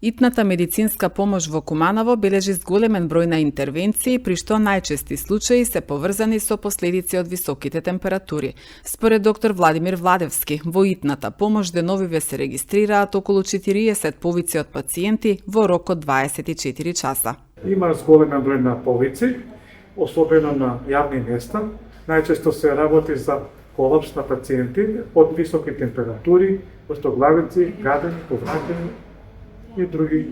Итната медицинска помош во Куманово бележи зголемен број на интервенции, при што најчести случаи се поврзани со последици од високите температури. Според доктор Владимир Владевски, во итната помош деновиве се регистрираат околу 40 повици од пациенти во рок од 24 часа. Има зголемен број на повици, особено на јавни места. Најчесто се работи за колапс на пациенти од високи температури, остроглавици, гадење, повраќање и други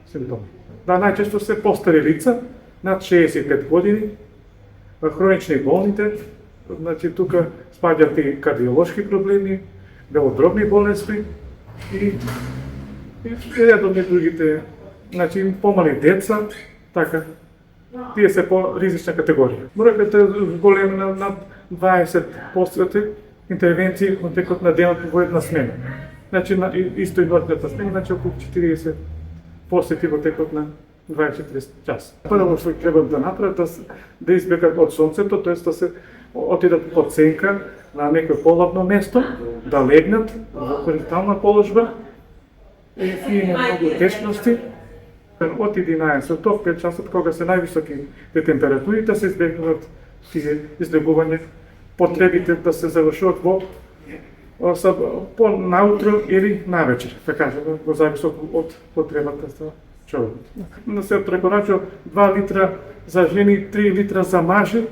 симптоми. Најчесто се постари лица над 65 години, хронични болните, тука спаѓаат и кардиолошки проблеми, белодробни болести и редовни другите, помали деца, така, тие се по ризична категорија. Бројката е голема над 20 посвети интервенции во текот на денот во една смена. Исто и ноќната смена, околу 40 посети во текот на 24 часа. Прво што треба да направат да избегат од сонцето, тоест да се отидат под сенка на некој полавно место, да легнат во хоризонтална положба и има многу течности. Од 11 до 5 часот, кога се највисоки температури, да се избегнуваат тие излегување, потребите да се завршуваат по наутро или навечер, така кажеме, во зависност од потребата за човекот. Да се препорачува 2 литра за жени, 3 литра за мажи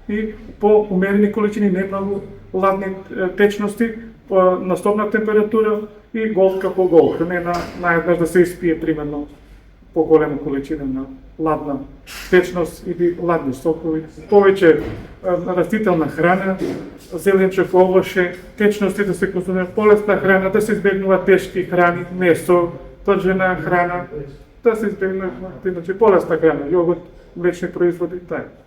и по умерени количини, немалу ладни течности, на стопна температура и голка по голка, не наеднаш да се испие примерно поголема количина на ладна течност или ладни сокови, повеќе растителна храна, зеленчев, овоше, течности да се консумира, полесна храна, да се избегнува тешки храни, месо, пржена храна, да се избегнува полесна храна, јогурт, млечни производи, така.